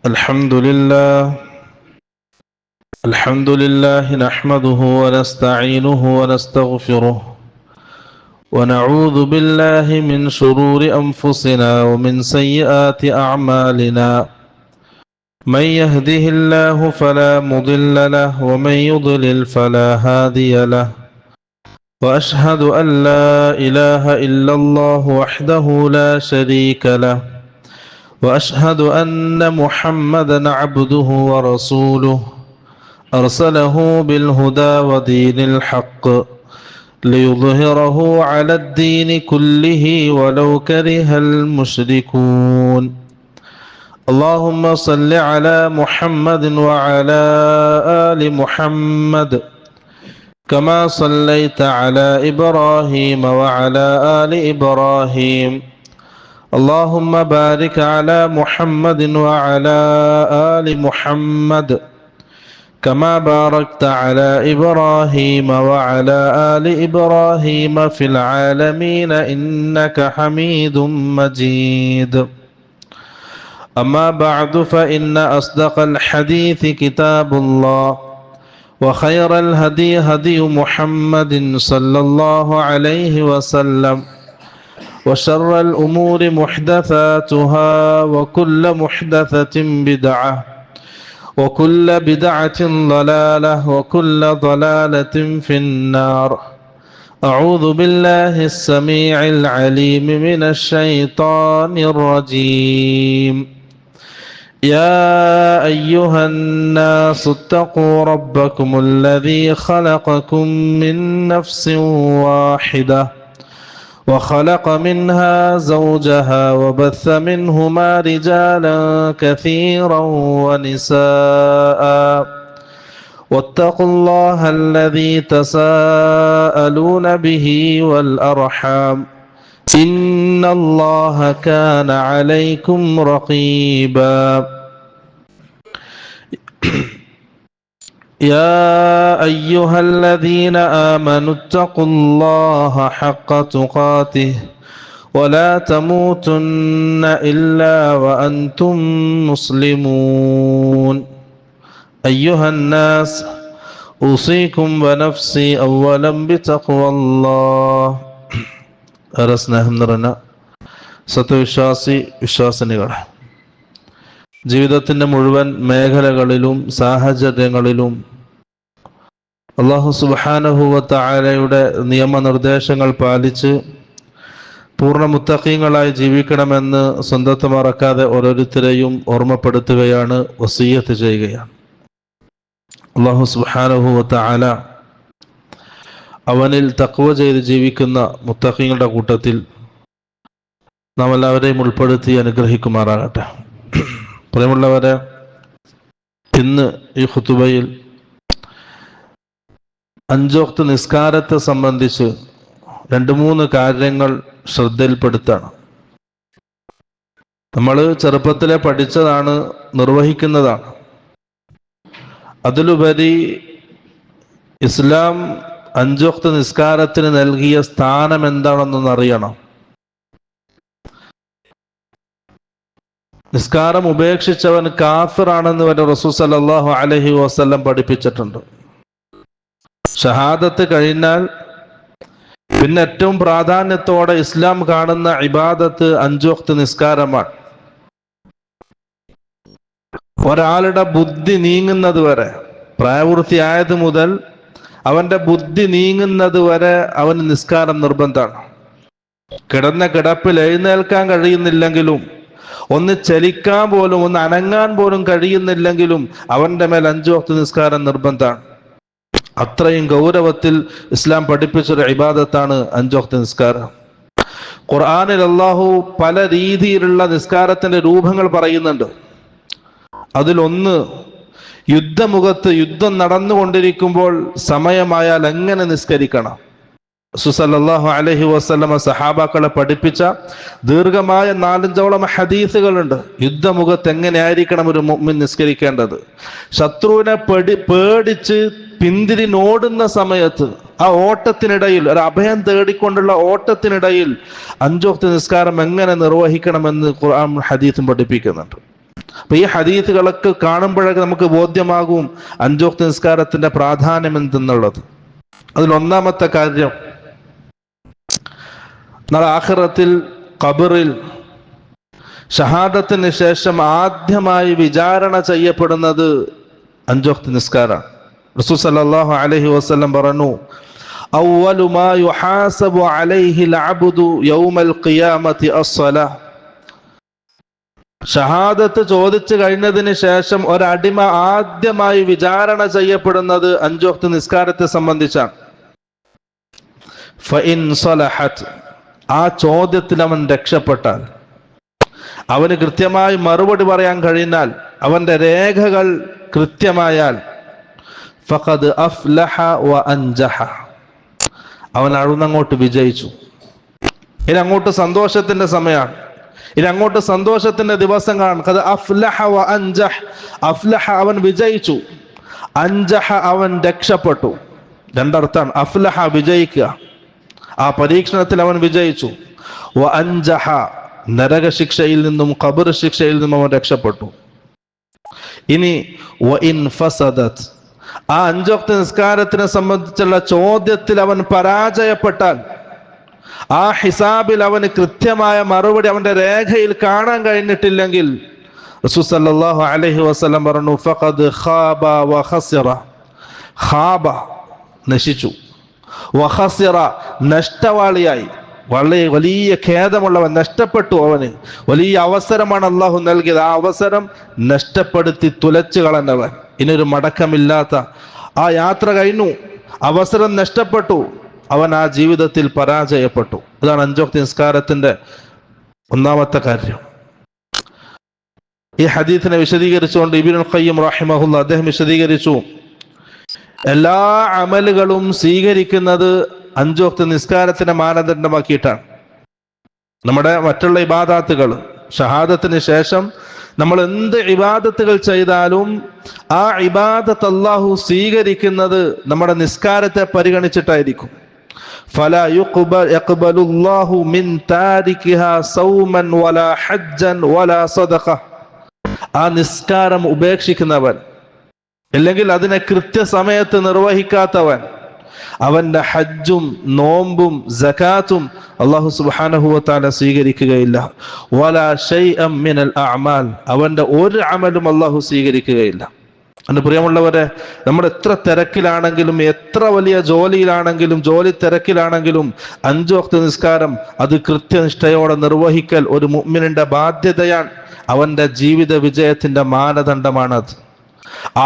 الحمد لله نحمده ونستعينه ونستغفره ونعوذ بالله من شرور أنفسنا ومن سيئات أعمالنا من يهده الله فلا مضل له ومن يضلل فلا هادي له وأشهد أن لا إله إلا الله وحده لا شريك له وأشهد أن محمدًا عبده ورسوله أرسله بالهدى ودين الحق ليظهره على الدين كله ولو كره المشركون اللهم صل على محمد وعلى آل محمد كما صليت على إبراهيم وعلى آل إبراهيم اللهم بارك على محمد وعلى آل محمد كما باركت على إبراهيم وعلى آل إبراهيم في العالمين إنك حميد مجيد أما بعد فإن أصدق الحديث كتاب الله وخير الهدي هدي محمد صلى الله عليه وسلم وشر الأمور محدثاتها وكل محدثة بدعة وكل بدعة ضلالة وكل ضلالة في النار أعوذ بالله السميع العليم من الشيطان الرجيم يا أيها الناس اتقوا ربكم الذي خلقكم من نفس واحدة وخلق منها زوجها وبث منهما رجالا كثيرا ونساء واتقوا الله الذي تساءلون به والأرحام إن الله كان عليكم رقيبا يا أيها الذين آمنوا اتقوا الله حق تقاته ولا تموتن إلا وأنتم مسلمون أيها الناس أوصيكم ونفسي أولا بتقوى الله സ്നേഹം നിറഞ്ഞ വിശ്വാസിനികളെ, ജീവിതത്തിൻ്റെ മുഴുവൻ മേഖലകളിലും സാഹചര്യങ്ങളിലും അല്ലാഹു സുബ്ഹാനഹു വ തആലയുടെ നിയമനിർദ്ദേശങ്ങൾ പാലിച്ച് പൂർണ്ണ മുത്തഖീങ്ങളായി ജീവിക്കണമെന്ന് സ്വന്തത്തെ മറക്കാതെ ഓരോരുത്തരെയും ഓർമ്മപ്പെടുത്തുകയാണ്, വസിയ്യത്ത് ചെയ്യുകയാണ്. അല്ലാഹു സുബ്ഹാനഹു വ തആല അവനിൽ തഖ്വ ചെയ്ത് ജീവിക്കുന്ന മുത്തഖീങ്ങളുടെ കൂട്ടത്തിൽ നാം എല്ലാവരെയും ഉൾപ്പെടുത്തി അനുഗ്രഹിക്കുമാറാകട്ടെ. പ്രിയമുള്ളവരെ, ഇന്ന് ഈ ഖുതുബയിൽ 5 വക്ത് നിസ്കാരത്തെ സംബന്ധിച്ച് 2-3 കാര്യങ്ങൾ ശ്രദ്ധയിൽപ്പെടുത്താണ്. നമ്മൾ ചെറുപ്പത്തിലെ പഠിച്ചതാണ്, നിർവഹിക്കുന്നതാണ്. അതിലുപരി ഇസ്ലാം 5 വക്ത് നിസ്കാരത്തിന് നൽകിയ സ്ഥാനം എന്താണെന്നൊന്ന് അറിയണം. നിസ്കാരം ഉപേക്ഷിച്ചവൻ കാഫിറാണെന്ന് വരെ റസൂൽ സല്ലല്ലാഹു അലൈഹി വസല്ലം പഠിപ്പിച്ചിട്ടുണ്ട്. ഷഹാദത്ത് കഴിഞ്ഞാൽ പിന്നെ ഏറ്റവും പ്രാധാന്യത്തോടെ ഇസ്ലാം കാണുന്ന ഇബാദത്ത് 5 വക്ത് നിസ്കാരമാണ്. ഒരാളുടെ ബുദ്ധി നീങ്ങുന്നത് വരെ, പ്രായപൂർത്തിയായത് മുതൽ അവന്റെ ബുദ്ധി നീങ്ങുന്നത് വരെ അവന് നിസ്കാരം നിർബന്ധമാണ്. കിടന്ന കിടപ്പിൽ എഴുന്നേൽക്കാൻ കഴിയുന്നില്ലെങ്കിലും, ഒന്ന് ചലിക്കാൻ പോലും, ഒന്ന് അനങ്ങാൻ പോലും കഴിയുന്നില്ലെങ്കിലും അവന്റെ മേൽ 5 വക്ത് നിസ്കാരം നിർബന്ധമാണ്. അത്രയും ഗൗരവത്തിൽ ഇസ്ലാം പഠിപ്പിച്ചൊരു ഇബാദത്താണ് 5 വക്ത് നിസ്കാരം. ഖുർആനിൽ അല്ലാഹു പല രീതിയിലുള്ള നിസ്കാരത്തിന്റെ രൂപങ്ങൾ പറയുന്നുണ്ട്. അതിലൊന്ന്, യുദ്ധമുഖത്ത് യുദ്ധം നടന്നുകൊണ്ടിരിക്കുമ്പോൾ സമയമായാൽ എങ്ങനെ നിസ്കരിക്കണം. റസൂൽ സല്ലല്ലാഹു അലൈഹി വസല്ലമ സഹാബാക്കളെ പഠിപ്പിച്ച ദീർഘമായ 4-5 ഹദീസുകളുണ്ട്. യുദ്ധമുഖത്ത് എങ്ങനെയായിരിക്കണം ഒരു മുഅ്മിൻ നിസ്കരിക്കേണ്ടത്. ശത്രുവിനെ പേടിച്ച് പിന്തിരിഞ്ഞോടുന്ന സമയത്ത്, ആ ഓട്ടത്തിനിടയിൽ, ഒരു അഭയം തേടിക്കൊണ്ടുള്ള ഓട്ടത്തിനിടയിൽ 5 വക്ത് നിസ്കാരം എങ്ങനെ നിർവഹിക്കണമെന്ന് ഖുർആൻ ഹദീസും പഠിപ്പിക്കുന്നുണ്ട്. അപ്പൊ ഈ ഹദീസുകളൊക്കെ കാണുമ്പോഴൊക്കെ നമുക്ക് ബോധ്യമാകും അഞ്ചു വക്ത് നിസ്കാരത്തിന്റെ പ്രാധാന്യം എന്തെന്നുള്ളത്. അതിലൊന്നാമത്തെ കാര്യം, നാളെ ആഖിറത്തിൽ ഖബറിൽ ഷഹാദത്തിന് ശേഷം ആദ്യമായി വിചാരണ ചെയ്യപ്പെടുന്നത് അഞ്ചു വക്ത് നിസ്കാരമാണ്. റസൂൽ സല്ലല്ലാഹു അലൈഹി വസല്ലം പറഞ്ഞു, അവ്വലു മാ യുഹാസബു അലൈഹിൽ അബ്ദു യൗമൽ ഖിയാമത്തി അസ്സലാഹ്. ഷഹാദത്ത് ചോദിച്ചു കഴിഞ്ഞതിന് ശേഷം ഒരടിമ ആദ്യമായി വിചാരണ ചെയ്യപ്പെടുന്നത് അഞ്ചു വക്ത് നിസ്കാരത്തെ സംബന്ധിച്ചാണ്. ഫഇൻ സലഹത്, ആ ചോദ്യത്തിൽ അവൻ രക്ഷപ്പെട്ടാൽ, അവന് കൃത്യമായി മറുപടി പറയാൻ കഴിഞ്ഞാൽ, അവന്റെ രേഖകൾ കൃത്യമായാൽ, ഫഖദ് അഫ്ലഹ വ അൻജഹ, അവൻ അവിടുന്നങ്ങോട്ട് വിജയിച്ചു. ഇനി അങ്ങോട്ട് സന്തോഷത്തിന്റെ സമയമാണ്, ഇനി അങ്ങോട്ട് സന്തോഷത്തിന്റെ ദിവസങ്ങളാണ്. ഖദ് അഫ്ലഹ വ അൻജഹ, അഫ്ലഹ അവൻ വിജയിച്ചു, അൻജഹ അവൻ രക്ഷപ്പെട്ടു. രണ്ടർത്ഥാണ്. അഫ്ലഹ വിജയിക്കുക, ആ പരീക്ഷണത്തിൽ അവൻ വിജയിച്ചു. വ അൻജഹ നരകശിക്ഷയിൽ നിന്നും ഖബർ ശിക്ഷയിൽ നിന്നും അവൻ രക്ഷപ്പെട്ടു. ഇനി വ ഇൻ ഫസദത്, ആ അഞ്ചു വക്ത് നിസ്കാരത്തിനെ സംബന്ധിച്ചുള്ള ചോദ്യത്തിൽ അവൻ പരാജയപ്പെട്ടാൽ, ആ ഹിസാബിൽ അവന് കൃത്യമായ മറുപടി അവന്റെ രേഖയിൽ കാണാൻ കഴിഞ്ഞിട്ടില്ലെങ്കിൽ, റസൂൽ സല്ലല്ലാഹു അലൈഹി വസല്ലം പറഞ്ഞു, ഫഖദ് ഖാബ വ ഖസിറ, ഖാബ നശിച്ചു, വ ഖസിറ നഷ്ടവാളിയായി, വളരെ വലിയ ഖേദമുള്ളവൻ, നഷ്ടപ്പെട്ടു. അവന് വലിയ അവസരമാണ് അള്ളാഹു നൽകിയത്, ആ അവസരം നഷ്ടപ്പെടുത്തി തുലച്ചു കളഞ്ഞവൻ. ഇനിയൊരു മടക്കമില്ലാത്ത ആ യാത്ര കഴിഞ്ഞു, അവസരം നഷ്ടപ്പെട്ടു, അവൻ ആ ജീവിതത്തിൽ പരാജയപ്പെട്ടു. ഇതാണ് അഞ്ചു വക്ത് നിസ്കാരത്തിന്റെ ഒന്നാമത്തെ കാര്യം. ഈ ഹദീസിനെ വിശദീകരിച്ചുകൊണ്ട് ഇബ്നുൽ ഖയ്യിം റഹിമഹുല്ലാ അദ്ദേഹം വിശദീകരിച്ചു, എല്ലാ അമലുകളും സ്വീകരിക്കുന്നത് അഞ്ചു വക്ത് നിസ്കാരത്തിന്റെ മാനദണ്ഡമാക്കിയിട്ടാണ്. നമ്മുടെ മറ്റുള്ള ഇബാദാത്തുകൾ, ഷഹാദത്തിന് ശേഷം നമ്മൾ എന്ത് ഇബാദത്തുകൾ ചെയ്താലും ആ ഇബാദത്ത് അല്ലാഹു സ്വീകരിക്കുന്നത് നമ്മുടെ നിസ്കാരത്തെ പരിഗണിച്ചിട്ടായിരിക്കും. ഫലാ യഖ്ബലുല്ലാഹു മിൻ താരികിഹാ സൗമൻ വലാ ഹജ്ജൻ വലാ സദഖ, ആ നിസ്കാരം ഉപേക്ഷിക്കുന്നവൻ, അല്ലെങ്കിൽ അതിനെ കൃത്യസമയത്ത് നിർവഹിക്കാത്തവൻ, അവന്റെ ഹജ്ജും നോമ്പും സകാത്തും അല്ലാഹു സുബ്ഹാനഹു വ തആല സ്വീകരിക്കുകയില്ല. വലാ ശൈഅൻ മിനൽ അഅമാൽ, അവന്റെ ഒരു അമലും അല്ലാഹു സ്വീകരിക്കുകയില്ല. എൻ്റെ പ്രിയമുള്ളവരെ, നമ്മൾ എത്ര തിരക്കിലാണെങ്കിലും, എത്ര വലിയ ജോലിയിലാണെങ്കിലും, ജോലി തിരക്കിലാണെങ്കിലും, അഞ്ചു വക്ത് നിസ്കാരം അത് കൃത്യനിഷ്ഠയോടെ നിർവഹിക്കൽ ഒരു മുഅ്മിനിന്റെ ബാധ്യതയാണ്. അവന്റെ ജീവിത വിജയത്തിന്റെ മാനദണ്ഡമാണത്.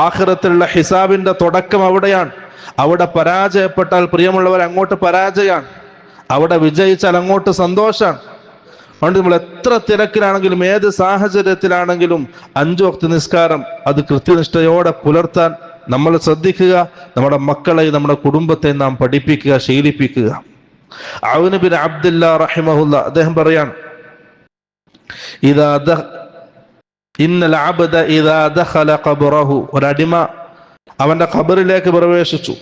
ആഖിറത്തിലുള്ള ഹിസാബിന്റെ തുടക്കം അവിടെയാണ്. അവിടെ പരാജയപ്പെട്ടാൽ പ്രിയമുള്ളവർ അങ്ങോട്ട് പരാജയമാണ്, അവിടെ വിജയിച്ചാൽ അങ്ങോട്ട് സന്തോഷമാണ്. അതുകൊണ്ട് നമ്മൾ എത്ര തിരക്കിലാണെങ്കിലും, ഏത് സാഹചര്യത്തിലാണെങ്കിലും അഞ്ചു വക്ത് നിസ്കാരം അത് കൃത്യനിഷ്ഠയോടെ പുലർത്താൻ നമ്മൾ ശ്രദ്ധിക്കുക. നമ്മുടെ മക്കളെ, നമ്മുടെ കുടുംബത്തെ നാം പഠിപ്പിക്കുക, ശീലിപ്പിക്കുക. ഔൻ ബിൻ അബ്ദുല്ലാ റഹിമഹുല്ലാ അദ്ദേഹം പറയാണ്, ഇന്നൽ അബ്ദ ഇദാ ദഖല ഖബ്റഹു, ഒരടിമ അവന്റെ ഖബറിലേക്ക് പ്രവേശിച്ചു,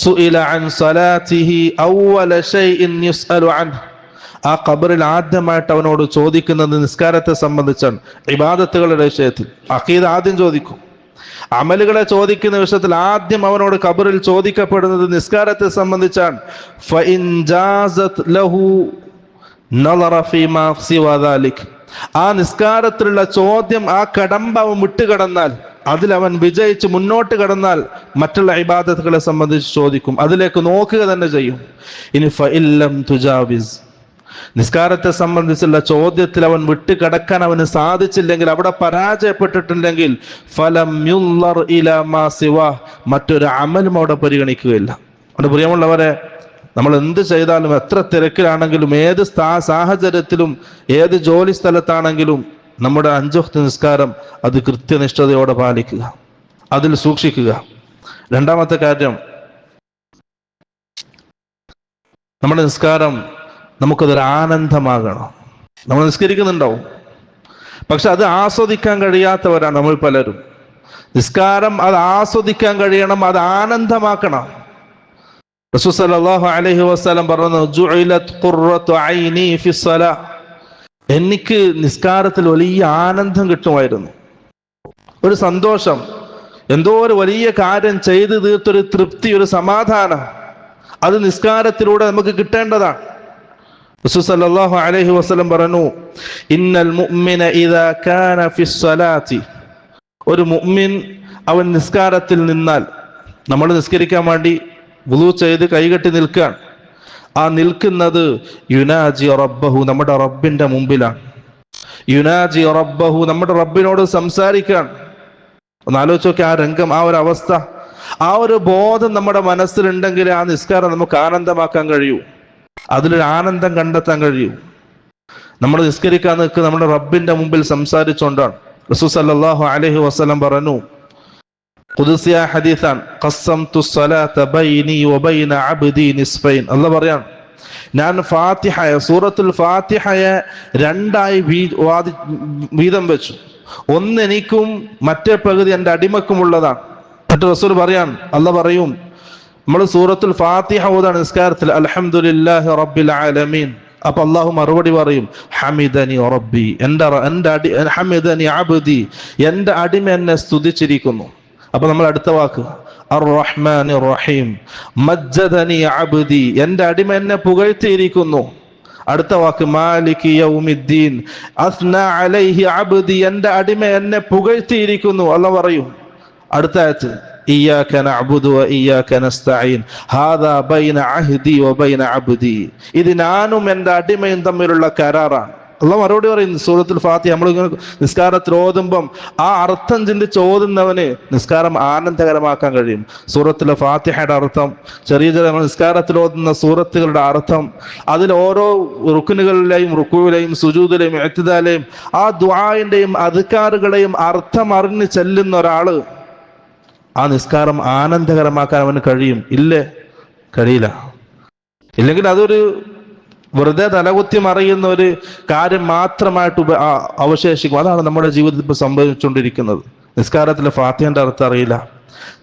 സുഇല അൻ സലാത്തിഹി അവ്വല ശൈഇൻ യുസ്അലു അൻഹു, ആ ഖബറിൽ ആദ്യമായിട്ട് അവനോട് ചോദിക്കുന്നത് നിസ്കാരത്തെ സംബന്ധിച്ചാണ്, ഇബാദത്തുകളുടെ വിഷയത്തിൽ. അഖീദ ആദ്യം ചോദിക്കും, അമലുകളെ ചോദിക്കുന്ന വിഷയത്തിൽ ആദ്യം അവനോട് ഖബറിൽ ചോദിക്കപ്പെടുന്നത് നിസ്കാരത്തെ സംബന്ധിച്ചാണ്. ഫഇൻ ജാസത് ലഹു നളറ ഫീമാ സിവാ ദാലിക്, ആ നിസ്കാരത്തിലുള്ള ചോദ്യം, ആ കടമ്പ അവൻ വിട്ടുകടന്നാൽ, അതിലവൻ വിജയിച്ച് മുന്നോട്ട് കടന്നാൽ മറ്റുള്ള ഇബാദത്തുകളെ സംബന്ധിച്ച് ചോദിക്കും, അതിലേക്ക് നോക്കുക തന്നെ ചെയ്യും. ഇനി ഫഇല്ലം തുജാവിസ്, നിസ്കാരത്തെ സംബന്ധിച്ചുള്ള ചോദ്യത്തിൽ അവൻ വിട്ടുകിടക്കാൻ അവന് സാധിച്ചില്ലെങ്കിൽ, അവിടെ പരാജയപ്പെട്ടിട്ടുണ്ടെങ്കിൽ, ഫലം യുള്ളർ ഇലാ മാ സിവാ, മറ്റൊരു അമലും അവിടെ പരിഗണിക്കുകയില്ല. അതുകൊണ്ട് പ്രിയമുള്ളവരെ, നമ്മൾ എന്ത് ചെയ്താലും, എത്ര തിരക്കിലാണെങ്കിലും, ഏത് സാഹചര്യത്തിലും, ഏത് ജോലി സ്ഥലത്താണെങ്കിലും നമ്മുടെ അഞ്ചു വക്ത് നിസ്കാരം അത് കൃത്യനിഷ്ഠതയോടെ പാലിക്കുക, അതിൽ സൂക്ഷിക്കുക. രണ്ടാമത്തെ കാര്യം, നമ്മുടെ നിസ്കാരം നമുക്കതൊരു ആനന്ദമാകണം. നമ്മൾ നിസ്കരിക്കുന്നുണ്ടാവും, പക്ഷെ അത് ആസ്വദിക്കാൻ കഴിയാത്തവരാണ് നമ്മൾ പലരും. നിസ്കാരം അത് ആസ്വദിക്കാൻ കഴിയണം, അത് ആനന്ദമാക്കണം. റസൂൽ സല്ലല്ലാഹു അലൈഹി വസല്ലം പറഞ്ഞു, ജുഇലത് ഖുർറത്തു ഐനി ഫിസ്സലാ, എനിക്ക് നിസ്കാരത്തിൽ വലിയ ആനന്ദം കിട്ടുമായിരുന്നു, ഒരു സന്തോഷം, എന്തോ ഒരു വലിയ കാര്യം ചെയ്തു തീർത്തൊരു തൃപ്തി, ഒരു സമാധാനം. അത് നിസ്കാരത്തിലൂടെ നമുക്ക് കിട്ടേണ്ടതാണ്. റസൂൽ സല്ലല്ലാഹു അലൈഹി വസല്ലം പറഞ്ഞു, ഇന്നൽ മുഅ്മിന ഇദാ കാന ഫിസ്സലാത്തി, ഒരു മുഅ്മിൻ അവൻ നിസ്കാരത്തിൽ നിന്നാൽ, നമ്മൾ നിസ്കരിക്കാൻ വേണ്ടി വുളു ചെയ്ത് കൈകെട്ടി നിൽക്കാൻ, ആ നിൽക്കുന്നത് യുനാജി റബ്ബഹു, നമ്മുടെ റബ്ബിന്റെ മുമ്പിലാണ്. യുനാജി റബ്ബഹു, നമ്മുടെ റബ്ബിനോട് സംസാരിക്കാൻ. ഒന്ന് ആലോചിച്ച് നോക്കി ആ രംഗം, ആ ഒരു അവസ്ഥ, ആ ഒരു ബോധം നമ്മുടെ മനസ്സിലുണ്ടെങ്കിൽ ആ നിസ്കാരം നമുക്ക് ആനന്ദമാക്കാൻ കഴിയൂ, അതിലൊരു ആനന്ദം കണ്ടെത്താൻ കഴിയൂ. നമ്മൾ നിസ്കരിക്കാൻ നിൽക്കുക നമ്മുടെ റബ്ബിന്റെ മുമ്പിൽ സംസാരിച്ചുകൊണ്ടാണ്. റസൂൽ സല്ലല്ലാഹു അലൈഹി വസല്ലം പറഞ്ഞു, ഖുദ്സിയ ഹദീസാൻ, ഖസ്സംതു സ്വലാത ബൈനി വബൈന അബ്ദി നിസ്ഫൈൻ. അല്ലാഹു പറയാണ്, ഞാൻ ഫാത്തിഹയെ, സൂറത്തുൽ ഫാത്തിഹയെ രണ്ടായി വീതം വെച്ചു, ഒന്ന് എനിക്കും മറ്റേ പകുതി എൻ്റെ അടിമക്കുമുള്ളതാണ്. എന്നിട്ട് റസൂൽ പറയാൻ, അല്ലാഹു പറയും, നമ്മൾ സൂറത്തുൽ ഫാത്തിഹ ഓതാണ് നിസ്കാരത്തിൽ, അൽഹംദുലില്ലാഹി റബ്ബിൽ ആലമീൻ. അപ്പൊ അള്ളാഹു മറുപടി പറയും, ഹമിദനി റബ്ബി, ഹമിദനി അബ്ദി, എൻ്റെ അടിമ എന്നെ സ്തുതിച്ചിരിക്കുന്നു. അപ്പൊ നമ്മൾ അടുത്ത വാക്ക് അർ റഹ്മാനിർ റഹീം, മജ്ജദനി അബ്ദി, എൻ്റെ അടിമ എന്നെ പുകഴ്ത്തിയിരിക്കുന്നു. അടുത്ത വാക്ക് മാലികി യൗമിദ്ദീൻ, അസ്ന അലൈഹി അബ്ദി, എൻ്റെ അടിമ എന്നെ പുകഴ്ത്തിയിരിക്കുന്നു. അല്ലാഹു പറയും അടുത്ത ആയത്ത്, ഇയ്യാക നഅ്ബുദു വ ഇയ്യാക നസ്തഈൻ ഹാദാ ബൈന അഹ്ദി വ ബൈന അബ്ദി, ഇത് ഞാനും എൻ്റെ അടിമയും തമ്മിലുള്ള കരാറാണ്. അല്ലാഹു മറുപടി പറയുന്നു സൂറത്തുൽ ഫാത്തിഹ. നമ്മൾ നിസ്കാരത്തിൽ ഓതുമ്പം ആ അർത്ഥം ചിന്തിച്ച് ഓതുന്നവന് നിസ്കാരം ആനന്ദകരമാക്കാൻ കഴിയും. സൂറത്തുൽ ഫാത്തിഹയുടെ അർത്ഥം, ചെറിയ ചെറിയ നിസ്കാരത്തിൽ ഓതുന്ന സൂറത്തുകളുടെ അർത്ഥം, അതിൽ ഓരോ റുക്നുകളിലെയും റുക്കൂവിലെയും സുജൂദിലെയും ഇഅ്തിദാലിലെയും ആ ദുആഇന്റെയും അദ്കാറുകളെയും അർത്ഥം അറിഞ്ഞ് ചെല്ലുന്ന ഒരാള് ആ നിസ്കാരം ആനന്ദകരമാക്കാൻ അവന് കഴിയും. ഇല്ലേ? കഴിയില്ല. ഇല്ലെങ്കിൽ അതൊരു വെറുതെ തലകുത്തി മറിയുന്ന ഒരു കാര്യം മാത്രമായിട്ട് അവശേഷിക്കും. അതാണ് നമ്മുടെ ജീവിതത്തിൽ ഇപ്പോൾ സംഭവിച്ചുകൊണ്ടിരിക്കുന്നത്. നിസ്കാരത്തിലെ ഫാത്തിഹയുടെ അർത്ഥം അറിയില്ല,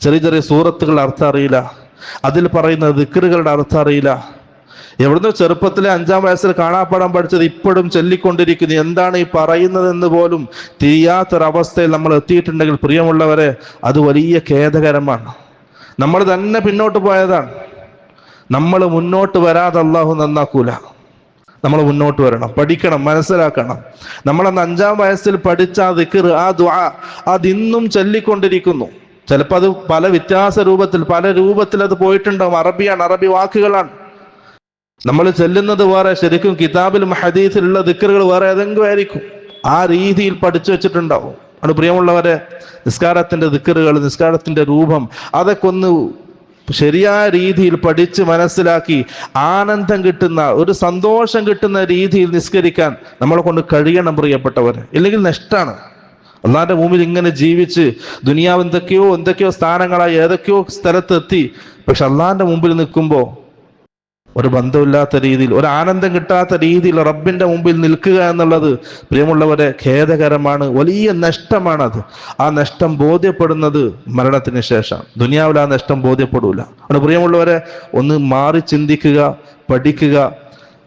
ചെറിയ ചെറിയ സൂറത്തുകളുടെ അർത്ഥം അറിയില്ല, അതിൽ പറയുന്ന ദിക്റുകളുടെ അർത്ഥം അറിയില്ല. എവിടുന്ന് ചെറുപ്പത്തിലെ 5-ാം വയസ്സിൽ കാണാപ്പാടാൻ പഠിച്ചത് ഇപ്പോഴും ചൊല്ലിക്കൊണ്ടിരിക്കുന്നു, എന്താണ് ഈ പറയുന്നതെന്ന് പോലും തിരിയാത്തൊരവസ്ഥയിൽ നമ്മൾ എത്തിയിട്ടുണ്ടെങ്കിൽ പ്രിയമുള്ളവരെ, അത് വലിയ ഖേദകരമാണ്. നമ്മൾ തന്നെ പിന്നോട്ട് പോയതാണ്. നമ്മൾ മുന്നോട്ട് വരാതെ അല്ലാഹു നന്നാക്കൂല. നമ്മൾ മുന്നോട്ട് വരണം, പഠിക്കണം, മനസ്സിലാക്കണം. നമ്മളന്ന് 5-ാം വയസ്സിൽ പഠിച്ച ആ ദിക്ർ, ആ ദുആ, അതിന്നും ചൊല്ലിക്കൊണ്ടിരിക്കുന്നു. ചിലപ്പോൾ അത് പല വ്യത്യാസ രൂപത്തിൽ, പല രൂപത്തിൽ അത് പോയിട്ടുണ്ടാവും. അറബിയാണ്, അറബി വാക്കുകളാണ്. നമ്മൾ ചെല്ലുന്നത് വേറെ, ശരിക്കും കിതാബിലും ഹദീസിലുള്ള ദിക്റുകൾ വേറെ ഏതെങ്കിലും ആയിരിക്കും. ആ രീതിയിൽ പഠിച്ചു വെച്ചിട്ടുണ്ടാവും. അത് പ്രിയമുള്ളവരെ, നിസ്കാരത്തിന്റെ ദിക്റുകൾ, നിസ്കാരത്തിന്റെ രൂപം, അതൊക്കെ ഒന്ന് ശരിയായ രീതിയിൽ പഠിച്ച് മനസ്സിലാക്കി ആനന്ദം കിട്ടുന്ന, ഒരു സന്തോഷം കിട്ടുന്ന രീതിയിൽ നിസ്കരിക്കാൻ നമ്മളെ കൊണ്ട് കഴിയണം പ്രിയപ്പെട്ടവർ. ഇല്ലെങ്കിൽ നഷ്ടമാണ്. അള്ളാന്റെ മുമ്പിൽ ഇങ്ങനെ ജീവിച്ച് ദുനിയാവ് എന്തൊക്കെയോ സ്ഥാനങ്ങളായി ഏതൊക്കെയോ സ്ഥലത്തെത്തി, പക്ഷെ അള്ളാന്റെ മുമ്പിൽ നിൽക്കുമ്പോൾ ഒരു ബന്ധമില്ലാത്ത രീതിയിൽ, ഒരു ആനന്ദം കിട്ടാത്ത രീതിയിൽ റബ്ബിന്റെ മുമ്പിൽ നിൽക്കുക എന്നുള്ളത് പ്രിയമുള്ളവരെ ഖേദകരമാണ്, വലിയ നഷ്ടമാണത്. ആ നഷ്ടം ബോധ്യപ്പെടുന്നത് മരണത്തിന് ശേഷം. ദുനിയാവിൽ ആ നഷ്ടം ബോധ്യപ്പെടൂല. അതുകൊണ്ട് പ്രിയമുള്ളവരെ, ഒന്ന് മാറി ചിന്തിക്കുക, പഠിക്കുക.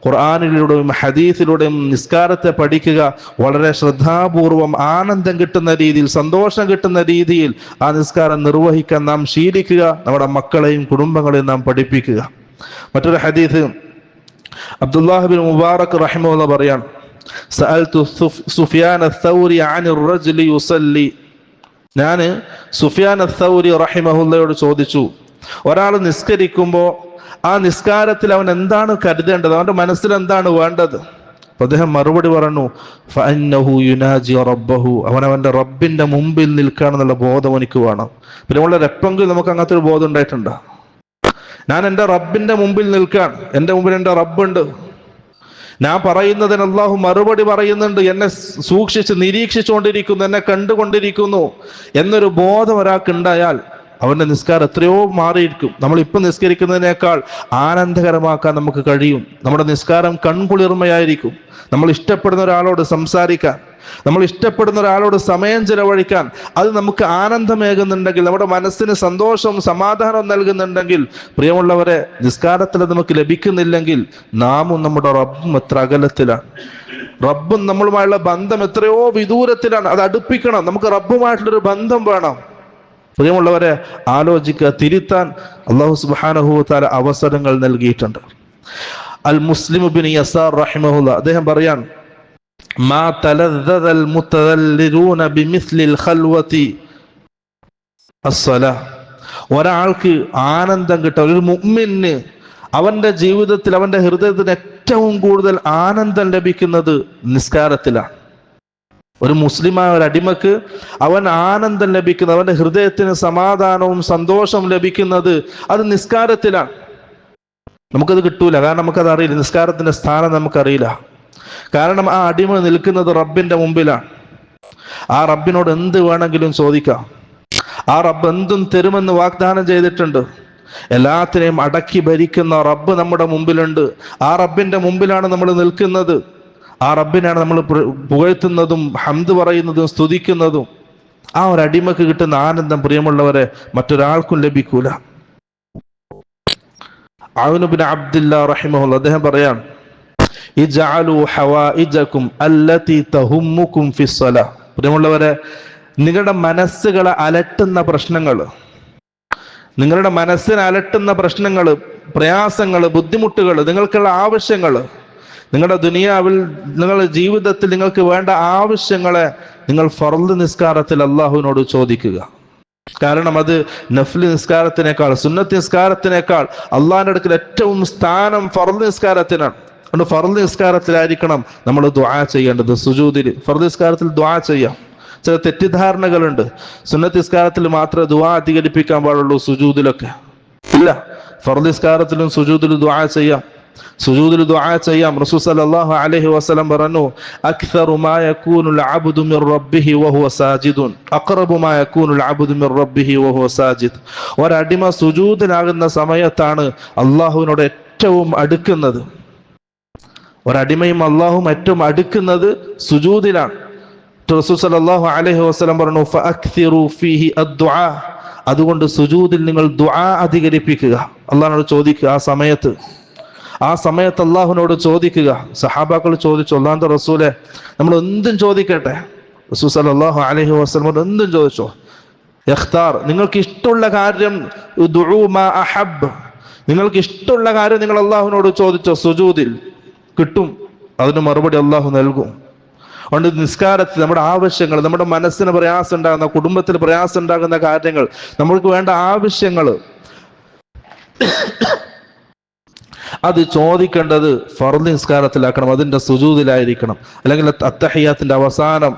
ഖുർആനിലൂടെയും ഹദീസിലൂടെയും നിസ്കാരത്തെ പഠിക്കുക. വളരെ ശ്രദ്ധാപൂർവം ആനന്ദം കിട്ടുന്ന രീതിയിൽ, സന്തോഷം കിട്ടുന്ന രീതിയിൽ ആ നിസ്കാരം നിർവഹിക്കാൻ നാം ശീലിക്കുക. നമ്മുടെ മക്കളെയും കുടുംബങ്ങളെയും നാം പഠിപ്പിക്കുക. മറ്റൊരു ഹദീസ്, അബ്ദുല്ലാഹ് ബിൻ മുബാറക് റഹിമഹുല്ലാഹ് പറയാൻ, സഅൽതു സുഫിയാൻ അസ്സൗരി അനിർ റജുലി യുസല്ലി, ഞാൻ സുഫിയാൻ അസ്സൗരി റഹിമഹുല്ലയോട് ചോദിച്ചു, ഒരാൾ നിസ്കരിക്കുമ്പോൾ ആ നിസ്കാരത്തിൽ അവൻ എന്താണ് കരുതേണ്ടത്, അവന്റെ മനസ്സിൽ എന്താണ് വേണ്ടത്? അദ്ദേഹം മറുപടി പറഞ്ഞു, ഫഅന്നഹു യുനാജി റബ്ബഹു, അവനവന്റെ റബ്ബിന്റെ മുമ്പിൽ നിൽക്കുകയാണെന്നുള്ള ബോധം എനിക്ക് വേണം. പിന്നെ ഉള്ള എപ്പെങ്കിലും നമുക്ക് അങ്ങനത്തെ ഒരു ബോധം ഉണ്ടായിട്ടുണ്ടോ? ഞാൻ എൻ്റെ റബ്ബിന്റെ മുമ്പിൽ നിൽക്കാൻ, എൻ്റെ മുമ്പിൽ എൻ്റെ റബ്ബുണ്ട്, ഞാൻ പറയുന്നതിന് അല്ലാഹു മറുപടി പറയുന്നുണ്ട്, എന്നെ സൂക്ഷിച്ച് നിരീക്ഷിച്ചുകൊണ്ടിരിക്കുന്നു, എന്നെ കണ്ടുകൊണ്ടിരിക്കുന്നു എന്നൊരു ബോധം ഒരാൾക്കുണ്ടായാൽ അവന്റെ നിസ്കാരം എത്രയോ മാറിയിരിക്കും. നമ്മളിപ്പം നിസ്കരിക്കുന്നതിനേക്കാൾ ആനന്ദകരമാക്കാൻ നമുക്ക് കഴിയും. നമ്മുടെ നിസ്കാരം കൺകുളിർമയായിരിക്കും. നമ്മൾ ഇഷ്ടപ്പെടുന്ന ഒരാളോട് സംസാരിക്കാൻ, നമ്മൾ ഇഷ്ടപ്പെടുന്ന ഒരാളോട് സമയം ചെലവഴിക്കാൻ അത് നമുക്ക് ആനന്ദമേകുന്നുണ്ടെങ്കിൽ, നമ്മുടെ മനസ്സിന് സന്തോഷവും സമാധാനവും നൽകുന്നുണ്ടെങ്കിൽ, പ്രിയമുള്ളവരെ, നിസ്കാരത്തിൽ നമുക്ക് ലഭിക്കുന്നില്ലെങ്കിൽ നാമും നമ്മുടെ റബ്ബും എത്ര അകലത്തിലാണ്. റബ്ബും നമ്മളുമായുള്ള ബന്ധം എത്രയോ വിദൂരത്തിലാണ്. അത് അടുപ്പിക്കണം. നമുക്ക് റബ്ബുമായിട്ടുള്ളൊരു ബന്ധം വേണം. പ്രിയമുള്ളവരെ, ആലോചിക്കുക. തിരുത്താൻ അല്ലാഹു സുബ്ഹാനഹു വ തആല അവസരങ്ങൾ നൽകിയിട്ടുണ്ട്. അൽ മുസ്ലിം ഇബ്നു യസാർ റഹിമഹുല്ലാഹ് അദ്ദേഹം പറയാൻ, മാ തലദ്ദൽ മുതദല്ലിറൂന ബിമിസ്ലിൽ ഖൽവതി അസ്സലാ. ഒരാൾക്ക് ആനന്ദം കിട്ടാൻ, ഒരു മുഅ്മിന് അവന്റെ ജീവിതത്തിൽ, അവന്റെ ഹൃദയത്തിന് ഏറ്റവും കൂടുതൽ ആനന്ദം ലഭിക്കുന്നത് നിസ്കാരത്തിലാണ്. ഒരു മുസ്ലിമായ ഒരു അടിമക്ക് അവൻ ആനന്ദം ലഭിക്കുന്നത്, അവന്റെ ഹൃദയത്തിന് സമാധാനവും സന്തോഷവും ലഭിക്കുന്നത് അത് നിസ്കാരത്തിലാണ്. നമുക്കത് കിട്ടൂല, കാരണം നമുക്കത് അറിയില്ല. നിസ്കാരത്തിന്റെ സ്ഥാനം നമുക്കറിയില്ല. കാരണം ആ അടിമ നിൽക്കുന്നത് റബ്ബിന്റെ മുമ്പിലാണ്. ആ റബ്ബിനോട് എന്ത് വേണമെങ്കിലും ചോദിക്കാം. ആ റബ്ബ് എന്തും തരുമെന്ന് വാഗ്ദാനം ചെയ്തിട്ടുണ്ട്. എല്ലാത്തിനെയും അടക്കി ഭരിക്കുന്ന റബ്ബ് നമ്മുടെ മുമ്പിലുണ്ട്. ആ റബ്ബിന്റെ മുമ്പിലാണ് നമ്മൾ നിൽക്കുന്നത്. ആ റബ്ബിനാണ് നമ്മൾ പുകഴ്ത്തുന്നതും ഹംദ് പറയുന്നതും സ്തുതിക്കുന്നതും. ആ ഒരു അടിമക്ക് കിട്ടുന്ന ആനന്ദം, പ്രിയമുള്ളവരെ, മറ്റൊരാൾക്കും ലഭിക്കൂല. ഔൻ ഇബ്നു അബ്ദുല്ലാഹ് റഹിമഹുല്ലാഹ് അദ്ദേഹം പറയാൻ, ഇജ്അലു ഹവായിജകും അല്ലതി തഹുമ്മുകും ഫിസ്സലാ. പ്രിയമുള്ളവരെ, നിങ്ങളുടെ മനസ്സുകളെ അലട്ടുന്ന പ്രശ്നങ്ങൾ, നിങ്ങളുടെ മനസ്സിനെ അലട്ടുന്ന പ്രശ്നങ്ങൾ, പ്രയാസങ്ങൾ, ബുദ്ധിമുട്ടുകൾ, നിങ്ങൾക്കുള്ള ആവശ്യങ്ങൾ, നിങ്ങളുടെ ദുനിയാവിൽ, നിങ്ങളുടെ ജീവിതത്തിൽ നിങ്ങൾക്ക് വേണ്ട ആവശ്യങ്ങളെ നിങ്ങൾ ഫർള് നിസ്കാരത്തിൽ അള്ളാഹുവിനോട് ചോദിക്കുക. കാരണം അത് നഫ്ല് നിസ്കാരത്തിനേക്കാൾ, സുന്നത്ത് നിസ്കാരത്തിനേക്കാൾ അള്ളാഹിന്റെ അടുക്കൽ ഏറ്റവും സ്ഥാനം ഫർള് നിസ്കാരത്തിനാണ്. അതുകൊണ്ട് ഫർള് നിസ്കാരത്തിലായിരിക്കണം നമ്മൾ ദുആ ചെയ്യേണ്ടത്. സുജൂദിൽ, ഫർള് നിസ്കാരത്തിൽ ദുആ ചെയ്യാം. ചില തെറ്റിദ്ധാരണകളുണ്ട്. സുന്നത്ത് നിസ്കാരത്തിൽ മാത്രമേ ദുആ അധികരിപ്പിക്കാൻ പാടുള്ളൂ, സുജൂദിലൊക്കെ ഇല്ല. ഫർള് നിസ്കാരത്തിലും സുജൂദിലും ദുആ ചെയ്യാം. സുജൂദിൽ ദുആ ചെയ്യാം. റസൂൽ സല്ലല്ലാഹു അലൈഹി വസല്ലം പറഞ്ഞു, അക്സറു മാ യകൂനുൽ അബ്ദു മിർ റബ്ബിഹി വഹുവ സാജിദുൻ അഖറബു മാ യകൂനുൽ അബ്ദു മിർ റബ്ബിഹി വഹുവ സാജിദ്. ഒരടിമ സുജൂദിലാകുന്ന സമയത്താണ് അല്ലാഹുവിനോട് ഏറ്റവും അടുക്കുന്നത്. ഒരടിമയും അല്ലാഹുവും ഏറ്റവും അടുക്കുന്നത് സുജൂദിലാണ്. റസൂൽ സല്ലല്ലാഹു അലൈഹി വസല്ലം പറഞ്ഞു, ഫഅക്സിറു ഫീഹി അദ്ദുആ. അതുകൊണ്ട് സുജൂദിൽ നിങ്ങൾ ദുആ അധികരിപ്പിക്കുക. അല്ലാഹുവിനോട് ചോദിക്കുക. ആ സമയത്ത് അള്ളാഹുവിനോട് ചോദിക്കുക. സഹാബാക്കൾ ചോദിച്ചു, അല്ലാഹുവിന്റെ റസൂലെ, നമ്മൾ എന്തും ചോദിക്കട്ടെ. റസൂൽ സല്ലല്ലാഹു അലൈഹി വസല്ലം എന്തും ചോദിച്ചോ. ഇഖ്താർ, നിങ്ങൾക്ക് ഇഷ്ടമുള്ള കാര്യം, ദുഉ മാ അഹബ്ബ്, നിങ്ങൾക്ക് ഇഷ്ടമുള്ള കാര്യം നിങ്ങൾ അള്ളാഹുവിനോട് ചോദിച്ചോ. സുജൂദിൽ കിട്ടും, അതിന് മറുപടി അള്ളാഹു നൽകും. അതുകൊണ്ട് നിസ്കാരത്തിൽ നമ്മുടെ ആവശ്യങ്ങൾ, നമ്മുടെ മനസ്സിന് പ്രയാസം ഉണ്ടാകുന്ന, കുടുംബത്തിൽ പ്രയാസം ഉണ്ടാകുന്ന കാര്യങ്ങൾ, നമ്മൾക്ക് വേണ്ട ആവശ്യങ്ങൾ, അത് ചോദിക്കേണ്ടത് ഫർള് നിസ്കാരത്തിലാക്കണം. അതിന്റെ സുജൂദിലായിരിക്കണം. അല്ലെങ്കിൽ അത്തഹിയ്യാത്തിന്റെ അവസാനം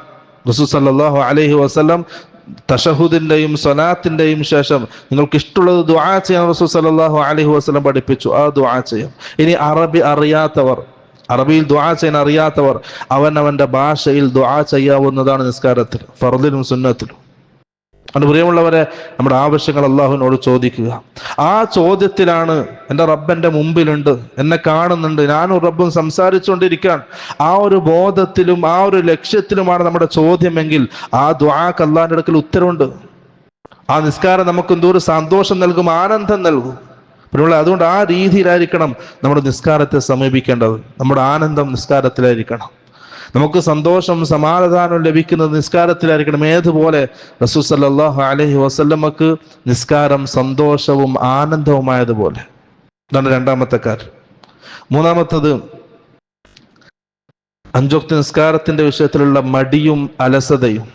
റസൂൽ സല്ലല്ലാഹു അലൈഹി വസല്ലം തശഹുദിന്റെയും സ്വലാത്തിന്റെയും ശേഷം നിങ്ങൾക്ക് ഇഷ്ടമുള്ളത് ദുആ ചെയ്യാൻ റസൂൽ സല്ലല്ലാഹു അലൈഹി വസല്ലം പഠിപ്പിച്ചു. ആ ദുആ ചെയ്യാം. ഇനി അറബിയിൽ ദുആ ചെയ്യാൻ അറിയാത്തവർ അവന്റെ ഭാഷയിൽ ദുആ ചെയ്യാവുന്നതാണ് നിസ്കാരത്തിൽ, ഫർളിലും സുന്നത്തിലും. അതുകൊണ്ട് പ്രിയമുള്ളവരെ, നമ്മുടെ ആവശ്യങ്ങൾ അള്ളാഹുവിനോട് ചോദിക്കുക. ആ ചോദ്യത്തിലാണ് എൻ്റെ റബ്ബന്റെ മുമ്പിലുണ്ട്, എന്നെ കാണുന്നുണ്ട്, ഞാനും റബ്ബും സംസാരിച്ചുകൊണ്ടിരിക്കാൻ, ആ ഒരു ബോധത്തിലും ആ ഒരു ലക്ഷ്യത്തിലുമാണ് നമ്മുടെ ചോദ്യമെങ്കിൽ ആ ദുആക്ക് അള്ളാഹിന്റെ അടുക്കൽ ഉത്തരവുണ്ട്. ആ നിസ്കാരം നമുക്ക് എന്തോരം സന്തോഷം നൽകും, ആനന്ദം നൽകും. പിന്നെ അതുകൊണ്ട് ആ രീതിയിലായിരിക്കണം നമ്മുടെ നിസ്കാരത്തെ സമീപിക്കേണ്ടത്. നമ്മുടെ ആനന്ദം നിസ്കാരത്തിലായിരിക്കണം. നമുക്ക് സന്തോഷം സമാധാനം ലഭിക്കുന്നത് നിസ്കാരത്തിലായിരിക്കണം. ഏതുപോലെ റസൂൽ സല്ലല്ലാഹു അലൈഹി വസല്ലമക്ക് നിസ്കാരം സന്തോഷവും ആനന്ദവുമായതുപോലെ. ഇതാണ് രണ്ടാമത്തെ കാര്യം. മൂന്നാമത്തത്, അഞ്ചോക്തി നിസ്കാരത്തിന്റെ വിഷയത്തിലുള്ള മടിയും അലസതയും,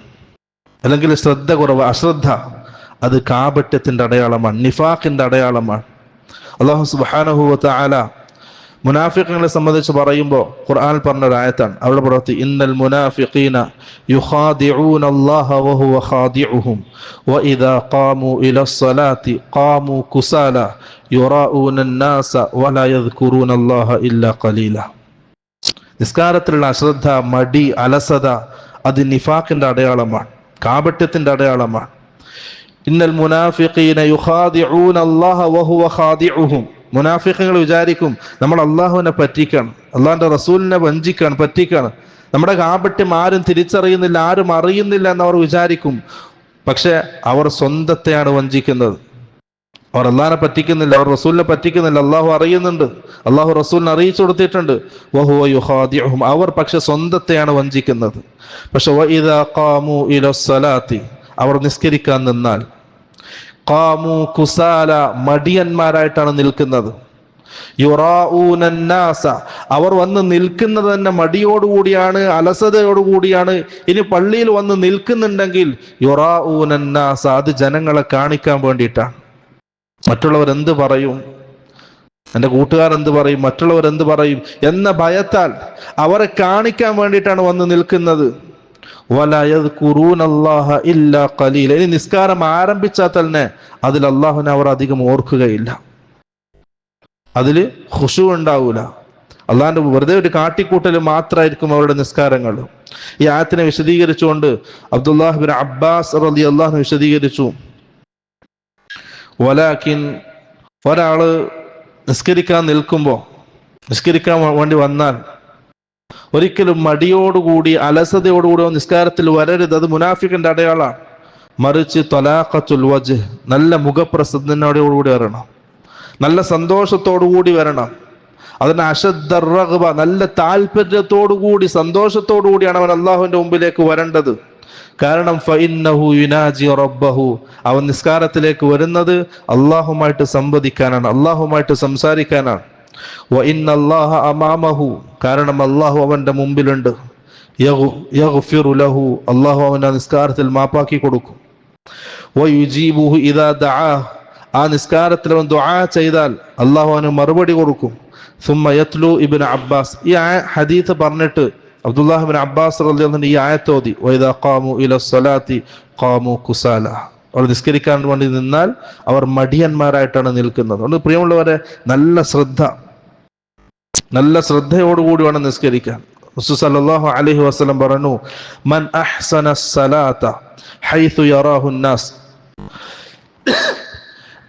അല്ലെങ്കിൽ ശ്രദ്ധ കുറവ്, അശ്രദ്ധ, അത് കാപട്യത്തിന്റെ അടയാളമാണ്, നിഫാഖിന്റെ അടയാളമാണ്. അല്ലാഹു സുബ്ഹാനഹു വ തആല മുനാഫിഖുകളെ സംബന്ധിച്ച് പറയുമ്പോൾ ഖുർആനിൽ പറഞ്ഞ ഒരു ആയത്താണ്. അവിടെ പറയും, ഇന്നൽ മുനാഫിഖീന യുഖാദിഊന അല്ലാഹ വഹുവ ഖാദിഉഹും വഇദാ ഖാമു ഇലസ്സലാത്തി ഖാമു കുസാല യുറാഊന അന്നാസ വലാ യദ്കുറൂന അല്ലാഹ ഇല്ലാ ഖലീല. നിസ്കാരത്തിലുള്ള അശ്രദ്ധ, മടി, അലസത, അത് നിഫാഖിന്റെ അടയാളമാണ്, കാപട്യത്തിന്റെ അടയാളമാണ്. ഇന്നൽ മുനാഫിഖീന യുഖാദിഊന അല്ലാഹ വഹുവ ഖാദിഉഹും. മുനാഫിഖുകൾ വിചാരിക്കും നമ്മൾ അള്ളാഹുവിനെ പറ്റിക്കാണ്, അള്ളാഹിന്റെ റസൂലിനെ വഞ്ചിക്കാണ്, പറ്റിക്കാണ്. നമ്മുടെ കാപട്യം ആരും തിരിച്ചറിയുന്നില്ല, ആരും അറിയുന്നില്ല എന്നവർ വിചാരിക്കും. പക്ഷെ അവർ സ്വന്തത്തെയാണ് വഞ്ചിക്കുന്നത്. അവർ അള്ളാഹിനെ പറ്റിക്കുന്നില്ല, അവർ റസൂലിനെ പറ്റിക്കുന്നില്ല. അള്ളാഹു അറിയുന്നുണ്ട്, അള്ളാഹു റസൂലിനെ അറിയിച്ചു കൊടുത്തിട്ടുണ്ട്. വഹുവ യുഖാദിഉഹും, അവർ പക്ഷെ സ്വന്തത്തെയാണ് വഞ്ചിക്കുന്നത്. പക്ഷെ വഇദാ ഖാമു ഇലസ്സലാത്തി, അവർ നിസ്കരിക്കാൻ നിന്നാൽ, ഖാമു കുസാല, മടിയന്മാരായിട്ടാണ് നിൽക്കുന്നത്. യുറാഊനന്നാസ, അവർ വന്ന് നിൽക്കുന്നത് തന്നെ മടിയോടുകൂടിയാണ്, അലസതയോടുകൂടിയാണ്. ഇനി പള്ളിയിൽ വന്ന് നിൽക്കുന്നുണ്ടെങ്കിൽ യുറാഊനന്നാസ, അത് ജനങ്ങളെ കാണിക്കാൻ വേണ്ടിയിട്ടാണ്. മറ്റുള്ളവർ എന്ത് പറയും, എൻ്റെ കൂട്ടുകാർ എന്ത് പറയും, മറ്റുള്ളവർ എന്ത് പറയും എന്ന ഭയത്താൽ അവരെ കാണിക്കാൻ വേണ്ടിയിട്ടാണ് വന്ന് നിൽക്കുന്നത്. വലാ യദ്കുറൂനല്ലാഹ ഇല്ലാ ഖലീല, ഇനി നിസ്കാരം ആരംഭിച്ചാൽ തന്നെ അതിൽ അള്ളാഹുവിനെ അവർ അധികം ഓർക്കുകയില്ല, അതിൽ ഖുശൂ ഉണ്ടാവൂല. അള്ളാഹിന്റെ വെറുതെ ഒരു കാട്ടിക്കൂട്ടൽ മാത്രമായിരിക്കും അവരുടെ നിസ്കാരങ്ങൾ. ഈ ആയത്തിനെ വിശദീകരിച്ചുകൊണ്ട് അബ്ദുല്ലാഹ് ബിൻ അബ്ബാസ് റളിയല്ലാഹു അൻഹു വിശദീകരിച്ചു, വലാകിൻ, ഒരാള് നിസ്കരിക്കാൻ നിൽക്കുമ്പോൾ, നിസ്കരിക്കാൻ വേണ്ടി വന്നാൽ ഒരിക്കലും മടിയോടുകൂടി അലസതയോടുകൂടി നിസ്കാരത്തിൽ വരരുത്. അത് മുനാഫിക്കിന്റെ അടയാളാണ്. മറിച്ച് ത്വലാഖത്തുൽ വജ്ഹ്, നല്ല മുഖപ്രസന്നതയോടുകൂടി വരണം, നല്ല സന്തോഷത്തോടുകൂടി വരണം. അതിന് അശദ്ദർ റഗ്ബ, നല്ല താല്പര്യത്തോടുകൂടി സന്തോഷത്തോടുകൂടിയാണ് അവൻ അള്ളാഹുവിന്റെ മുമ്പിലേക്ക് വരേണ്ടത്. കാരണം ഫഇന്നഹു യുനാജി റബ്ബഹു, അവൻ നിസ്കാരത്തിലേക്ക് വരുന്നത് അള്ളാഹുമായിട്ട് സംവദിക്കാനാണ്, അള്ളാഹുമായിട്ട് സംസാരിക്കാനാണ്. വഇന്നല്ലാഹ അമാമഹു, കാരണം അള്ളാഹു അവന്റെ മുമ്പിലുണ്ട്. യഗ്ഫിറു ലഹു, അള്ളാഹു അവന്റെ നിസ്കാരത്തിൽ മാപ്പാക്കി കൊടുക്കും. വയുജീബുഹു ഇദാ ദഅാഹു, ആ നിസ്കാരത്തിൽ അവൻ ദുആ ചെയ്താൽ അള്ളാഹു അവന് മറുപടി കൊടുക്കും. സുമ്മ യത്ലു ഇബ്നു അബ്ബാസ്, ഈ ഹദീസ് പറഞ്ഞിട്ട് അബ്ദുല്ലാഹ് ഇബ്നു അബ്ബാസ് റളിയല്ലാഹു അൻഹു ഈ ആയത്ത് ഓതി, വഇദാ ഖാമു ഇലസ്സലാത്തി ഖാമു കുസാല, അവർ നിസ്കരിക്കാൻ വേണ്ടി നിന്നാൽ അവർ മടിയന്മാരായിട്ടാണ് നിൽക്കുന്നത്. അതുകൊണ്ട് പ്രിയമുള്ളവരെ, നല്ല ശ്രദ്ധയോടുകൂടി വേണം നിസ്കരിക്കാൻ. റസൂൽ സല്ലല്ലാഹു അലൈഹി വസല്ലം പറഞ്ഞു, മൻ അഹ്സന സലാത്ത ഹൈതു യറാഹു നാസ്,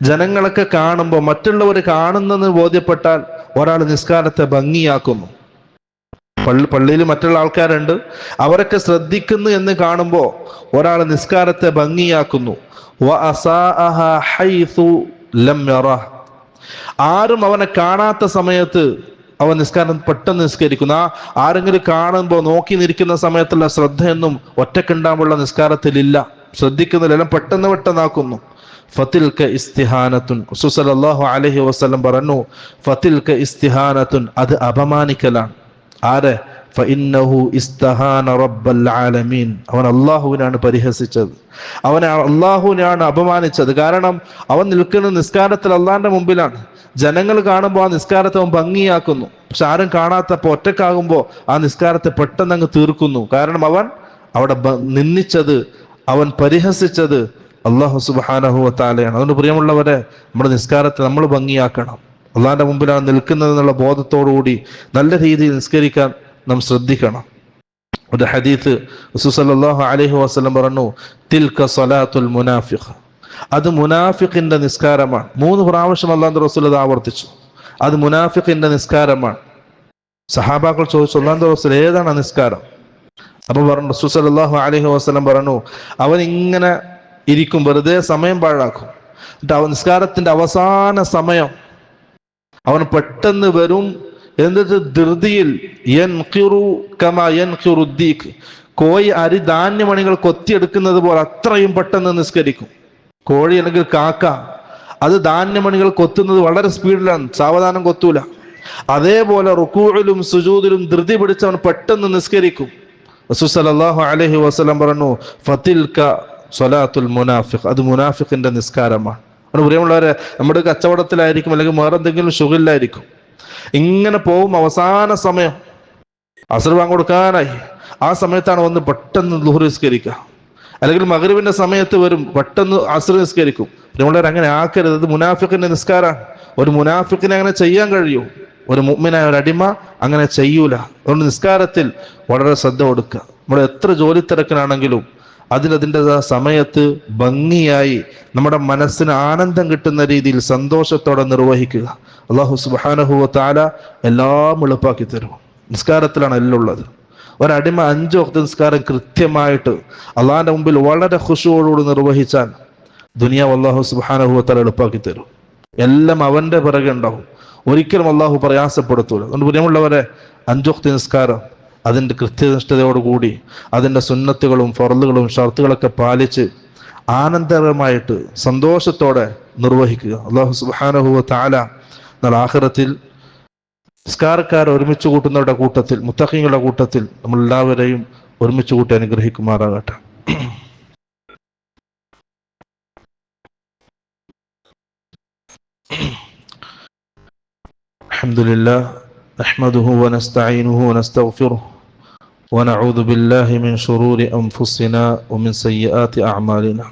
ജനങ്ങളൊക്കെ കാണുമ്പോൾ, മറ്റുള്ളവർ കാണുന്നെന്ന് ബോധ്യപ്പെട്ടാൽ ഒരാൾ നിസ്കാരത്തെ ഭംഗിയാക്കുന്നു. പള്ളിയിൽ മറ്റുള്ള ആൾക്കാരുണ്ട്, അവരൊക്കെ ശ്രദ്ധിക്കുന്നു എന്ന് കാണുമ്പോൾ ഒരാൾ നിസ്കാരത്തെ ഭംഗിയാക്കുന്നു. ആരും അവനെ കാണാത്ത സമയത്ത് അവൻ നിസ്കാരം പെട്ടെന്ന് നിസ്കരിക്കുന്നു. ആരെങ്കിലും കാണുമ്പോൾ നോക്കി നിൽക്കുന്ന സമയത്തുള്ള ശ്രദ്ധയൊന്നും ഒറ്റക്കുണ്ടാകുമ്പോഴുള്ള നിസ്കാരത്തിലില്ല, ശ്രദ്ധിക്കുന്നില്ല, എല്ലാം പെട്ടെന്നാക്കുന്നു. ഫതിൽക ഇസ്തിഹാനത്തുൻ, റസൂൽ സല്ലല്ലാഹു അലൈഹി വസല്ലം പറഞ്ഞു, ഫതിൽക ഇസ്തിഹാനത്തുൻ, അത് അപമാനിക്കലാണ്. ആരെ? ഫഇന്നഹു ഇസ്തഹാന റബ്ബൽ ആലമീൻ, അവൻ അള്ളാഹുവിനാണ് പരിഹസിച്ചത്, അള്ളാഹുവിനാണ് അപമാനിച്ചത്. കാരണം അവൻ നിൽക്കുന്ന നിസ്കാരത്തിൽ അള്ളാഹിന്റെ മുമ്പിലാണ്. ജനങ്ങൾ കാണുമ്പോൾ ആ നിസ്കാരത്തെ അവൻ ഭംഗിയാക്കുന്നു. പക്ഷെ ആരും കാണാത്തപ്പോൾ, ഒറ്റക്കാകുമ്പോൾ ആ നിസ്കാരത്തെ പെട്ടെന്ന് അങ്ങ് തീർക്കുന്നു. കാരണം അവൻ അവിടെ നിന്ദിച്ചത്, അവൻ പരിഹസിച്ചത് അള്ളാഹു സുബ്ഹാനഹു വ തആലയാണ്. അതുകൊണ്ട് പ്രിയമുള്ളവരെ, നമ്മുടെ നിസ്കാരത്തെ നമ്മൾ ഭംഗിയാക്കണം. അള്ളാഹിന്റെ മുമ്പിലാണ് നിൽക്കുന്നത് എന്നുള്ള ബോധത്തോടുകൂടി നല്ല രീതിയിൽ നിസ്കരിക്കാൻ നാം ശ്രദ്ധിക്കണം. ഒരു ഹദീസ് റസൂൽ സല്ലല്ലാഹു അലൈഹി വസല്ലം പറഞ്ഞു, തിൽക സ്വലാത്തുൽ മുനാഫിഖ്, അത് മുനാഫിഖിന്റെ നിസ്കാരമാണ്. 3 പ്രാവശ്യം അള്ളാഹുവിന്റെ റസൂൽ അത് ആവർത്തിച്ചു, അത് മുനാഫിഖിന്റെ നിസ്കാരമാണ്. സഹാബാക്കൾ ചോദിച്ചു, അള്ളാഹുവിന്റെ റസൂൽ ഏതാണ് നിസ്കാരം? അപ്പൊ പറഞ്ഞു, റസൂൽ സല്ലല്ലാഹു അലൈഹി വസല്ലം പറഞ്ഞു, അവൻ ഇങ്ങനെ ഇരിക്കും, വെറുതെ സമയം പാഴാക്കും. എന്നിട്ട് അവൻ നിസ്കാരത്തിന്റെ അവസാന സമയം അവൻ പെട്ടെന്ന് വരും. എന്നിട്ട് ധൃതിയിൽ കോഴി ധാന്യമണികൾ കൊത്തിയെടുക്കുന്നത് പോലെ അത്രയും പെട്ടെന്ന് നിസ്കരിക്കും. കോഴി അല്ലെങ്കിൽ കാക്ക, അത് ധാന്യമണികൾ കൊത്തുന്നത് വളരെ സ്പീഡിലാണ്, സാവധാനം കൊത്തൂല. അതേപോലെ റുകൂഇലും സുജൂദിലും ധൃതി പിടിച്ചവൻ പെട്ടെന്ന് നിസ്കരിക്കും. റസൂൽ സല്ലല്ലാഹു അലൈഹി വസല്ലം പറഞ്ഞു, ഫതിൽക സ്വലാത്തുൽ മുനാഫിഖ്, അത് മുനാഫിഖിന്റെ നിസ്കാരമാണ്. പ്രിയമുള്ളവരെ, നമ്മുടെ കച്ചവടത്തിലായിരിക്കും, അല്ലെങ്കിൽ വേറെ എന്തെങ്കിലും ഷുഗിലായിരിക്കും, ഇങ്ങനെ പോവും. അവസാന സമയം അസ്ർ ബാങ്ക് കൊടുക്കാനായി, ആ സമയത്താണ് വന്ന് പെട്ടെന്ന് ളുഹർ നിസ്കരിക്കുക. അല്ലെങ്കിൽ മഗ്രിബിന്റെ സമയത്ത് വരും, പെട്ടെന്ന് അസ്ർ നിസ്കരിക്കും. പ്രിയമുള്ളവർ, അങ്ങനെ ആക്കരുത്. ഇത് മുനാഫിഖിന്റെ നിസ്കാരമാണ്. ഒരു മുനാഫിഖിനെ അങ്ങനെ ചെയ്യാൻ കഴിയൂ? ഒരു മുഅ്മിനായ ഒരു അടിമ അങ്ങനെ ചെയ്യൂല. അതുകൊണ്ട് നിസ്കാരത്തിൽ വളരെ ശ്രദ്ധ കൊടുക്കുക. നമ്മുടെ എത്ര ജോലി തിരക്കിനാണെങ്കിലും അതിൻ്റെ സമയത്ത് ഭംഗിയായി നമ്മുടെ മനസ്സിന് ആനന്ദം കിട്ടുന്ന രീതിയിൽ സന്തോഷത്തോടെ നിർവഹിക്കുക. അല്ലാഹു സുബ്ഹാനഹു വ തആല എല്ലാം എളുപ്പാക്കി തരും. നിസ്കാരത്തിലാണ് എല്ലാം ഉള്ളത്. ഒരടിമ 5 വഖ്ത് നിസ്കാരം കൃത്യമായിട്ട് അള്ളാഹിന്റെ മുമ്പിൽ വളരെ ഖുശൂഅോടുകൂടി നിർവഹിച്ചാൽ ദുനിയാവ് അല്ലാഹു സുബ്ഹാനഹു വ തആല എളുപ്പാക്കി തരും. എല്ലാം അവന്റെ പിറകെ ഉണ്ടാവും. ഒരിക്കലും അള്ളാഹു പ്രയാസപ്പെടുത്തൂല. അതുകൊണ്ട് പ്രിയമുള്ളവരെ, 5 വക്ത് നിസ്കാരം അതിൻ്റെ കൃത്യനിഷ്ഠതയോടുകൂടി അതിൻ്റെ സുന്നത്തുകളും ഫർളുകളും ഷർത്തുകളൊക്കെ പാലിച്ച് ആനന്ദകരമായിട്ട് സന്തോഷത്തോടെ നിർവഹിക്കുക. അല്ലാഹു സുബ്ഹാനഹു വ തആല നാളെ ആഖിറത്തിൽ നിസ്കാരക്കാർ ഒരുമിച്ച് കൂട്ടുന്നവരുടെ കൂട്ടത്തിൽ, മുത്തഖീങ്ങളുടെ കൂട്ടത്തിൽ നമ്മൾ എല്ലാവരെയും ഒരുമിച്ച് കൂട്ടി അനുഗ്രഹിക്കുമാറാകട്ടെ. അൽഹംദുലില്ലാഹ് നഹ്മദുഹു വനസ്തഈനുഹു വനസ്തഗ്ഫിറുഹു വനഊദു ബില്ലാഹി മിൻ ശുറൂരി അൻഫുസിനാ വമിൻ സയ്യിആതി അഅ്മാലിനാ.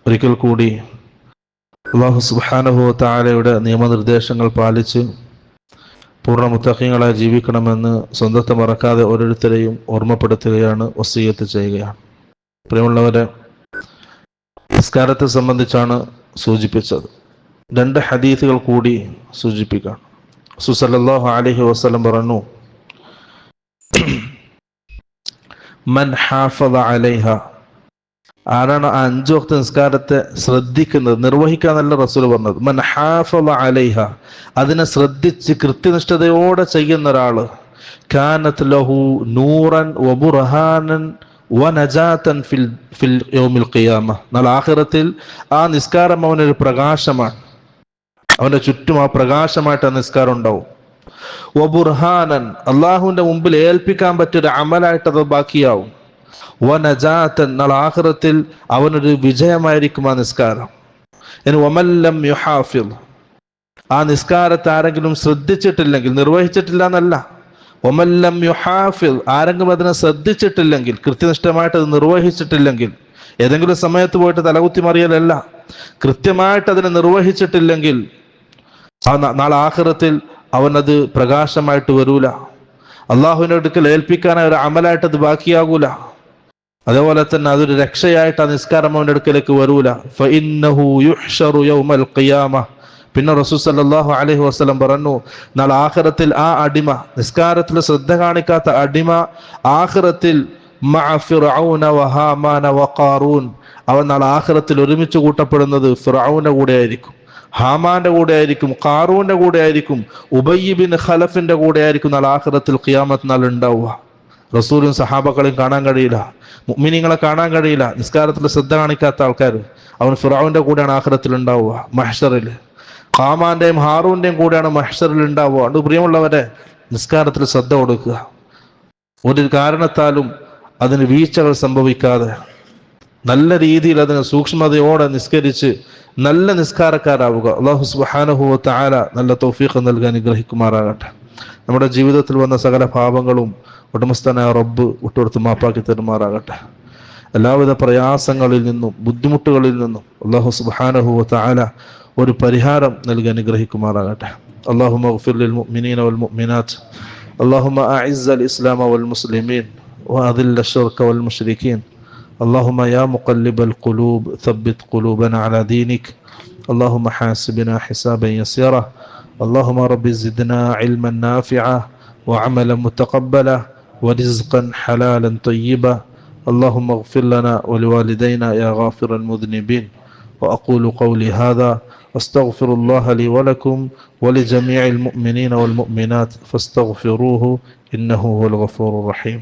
ഒരിക്കൽ കൂടി അല്ലാഹു സുബ്ഹാനഹു വ തആലയുടെ നിയമനിർദ്ദേശങ്ങൾ പാലിച്ച് പൂർണ്ണ മുത്തഖീങ്ങളായി ജീവിക്കണമെന്ന് സ്വന്തത്തെ മറക്കാതെ ഓരോരുത്തരെയും ഓർമ്മപ്പെടുത്തുകയാണ്, വസിയ്യത്ത് ചെയ്യുകയാണ്. പ്രിയമുള്ളവരെ, നിസ്കാരത്തെ സംബന്ധിച്ചാണ് സൂചിപ്പിച്ചത്. 2 ഹദീസുകൾ കൂടി സൂചിപ്പിക്കാം. റസൂൽ സല്ലല്ലാഹു അലൈഹി വസല്ലം പറഞ്ഞു, മൻ ഹാഫദ അലൈഹ, ആരാണ് 5 വക്ത് നിസ്കാരത്തെ ശ്രദ്ധിക്കുന്നത്, നിർവഹിക്കാന്നല്ല റസൂൽ പറഞ്ഞത്. മൻ ഹാഫദ അലൈഹ, അതിനെ ശ്രദ്ധിച്ച് കൃത്യനിഷ്ഠതയോടെ ചെയ്യുന്ന ഒരാള്, കാനത് ലഹു നൂറൻ വബുർഹാനൻ വനജാതൻ ഫിൽ യൗമിൽ ഖിയാമ, നാളെ ആഖിറത്തിൽ ആ നിസ്കാരം അവനൊരു പ്രകാശമാണ്. അവന്റെ ചുറ്റും ആ പ്രകാശമായിട്ട് ആ നിസ്കാരം ഉണ്ടാവും. വബുർഹാനൻ, അള്ളാഹുവിന്റെ മുമ്പിൽ ഏൽപ്പിക്കാൻ പറ്റിയൊരു അമലായിട്ട് അത് ബാക്കിയാവും. വനജാതൻ, നാളെ ആഖിറത്തിൽ അവനൊരു വിജയമായിരിക്കും ആ നിസ്കാരം. ഇനി വമല്ലം യുഹാഫിദ്, ആ നിസ്കാരത്തെ ആരെങ്കിലും ശ്രദ്ധിച്ചിട്ടില്ലെങ്കിൽ, നിർവഹിച്ചിട്ടില്ല എന്നല്ല, വമല്ലം യുഹാഫിദ്, ആരെങ്കിലും അതിനെ ശ്രദ്ധിച്ചിട്ടില്ലെങ്കിൽ, കൃത്യനിഷ്ഠമായിട്ട് അത് നിർവഹിച്ചിട്ടില്ലെങ്കിൽ, ഏതെങ്കിലും സമയത്ത് പോയിട്ട് തലകുത്തി മറിയലല്ല, കൃത്യമായിട്ട് അതിനെ നിർവഹിച്ചിട്ടില്ലെങ്കിൽ ആ നാളെ ആഖിറത്തിൽ അവനത് പ്രകാശമായിട്ട് വരൂല. അള്ളാഹുവിന്റെ അടുക്കൽ ഏൽപ്പിക്കാനായ ഒരു അമലായിട്ട് അത് ബാക്കിയാകൂല. അതേപോലെ തന്നെ അതൊരു രക്ഷയായിട്ട് ആ നിസ്കാരം അവന്റെ അടുക്കലേക്ക് വരൂല. ഫഇന്നഹു യുഹ്ശറു യൗമൽ ഖിയാമ, പിന്നെ റസൂൽ സല്ലല്ലാഹു അലൈഹി വസല്ലം പറഞ്ഞു, നാളെ ആഖിറത്തിൽ ആ അടിമ, നിസ്കാരത്തിൽ ശ്രദ്ധ കാണിക്കാത്ത അടിമ ആഖിറത്തിൽ മഅ ഫിർഔന വഹാമാന വഖാറൂൻ, അവൻ നാളെ ആഖിറത്തിൽ ഒരുമിച്ച് കൂട്ടപ്പെടുന്നത് ഫിർഔന്റെ കൂടെ ആയിരിക്കും, ഹാമാന്റെ കൂടെ ആയിരിക്കും, ഖാറൂന്റെ കൂടെ ആയിരിക്കും, ഉബയ്യ് ബിൻ ഖലഫിന്റെ കൂടെ ആയിരിക്കും നാളെ ആഖിറത്തിൽ ഖിയാമത്ത് നാൾ ഉണ്ടാവുക. റസൂലും സഹാബകളെയും കാണാൻ കഴിയില്ല, മുഅ്മിനീങ്ങളെ കാണാൻ കഴിയില്ല. നിസ്കാരത്തിൽ ശ്രദ്ധ കാണിക്കാത്ത ആൾക്കാർ, അവൻ ഫിർഔന്റെ കൂടെയാണ് ആഖിറത്തിൽ ഉണ്ടാവുക. മഹ്ശറിൽ ഹാമാന്റെയും ഹാറൂന്റെയും കൂടെയാണ് മഹ്ശറിൽ ഉണ്ടാവുക. അതുകൊണ്ട് പ്രിയമുള്ളവരെ, നിസ്കാരത്തിൽ ശ്രദ്ധ കൊടുക്കുക. ഒരു കാരണത്താലും അതിന് വീഴ്ചകൾ സംഭവിക്കാതെ നല്ല രീതിയിൽ അതിനെ സൂക്ഷ്മതയോടെ നിസ്കരിച്ച് നല്ല നിസ്കാരക്കാരാവുക. അല്ലാഹു സുബ്ഹാനഹു വ തആല നല്ല തൗഫീഖ് നൽകാൻ അനുഗ്രഹിക്കുമാറാകട്ടെ. നമ്മുടെ ജീവിതത്തിൽ വന്ന സകല പാപങ്ങളും ഉടമസ്ഥനായ റബ്ബ് വിട്ടുകൊടുത്ത് മാപ്പാക്കി തരുമാറാകട്ടെ. എല്ലാവിധ പ്രയാസങ്ങളിൽ നിന്നും ബുദ്ധിമുട്ടുകളിൽ നിന്നും അല്ലാഹു സുബ്ഹാനഹു വ തആല ഒരു പരിഹാരം നൽകി അനുഗ്രഹിക്കുമാറാകട്ടെ. അല്ലാഹുമ്മഗ്ഫിർ ലിൽ മുഅ്മിനീന വൽ മുഅ്മിനാത്ത്, അല്ലാഹുമ്മ അഇസ്സൽ ഇസ്ലാമ വൽ മുസ്ലിമീൻ വഅദില്ല അശ്ശിർക വൽ മുശ്രിക്കീൻ, اللهم يا مقلب القلوب ثبت قلوبنا على دينك، اللهم حاسبنا حسابا يسيرا، اللهم رب زدنا علما نافعا وعملا متقبلا ورزقا حلالا طيبا، اللهم اغفر لنا ولوالدينا يا غافر المذنبين. وأقول قولي هذا واستغفر الله لي ولكم ولجميع المؤمنين والمؤمنات فاستغفروه إنه هو الغفور الرحيم.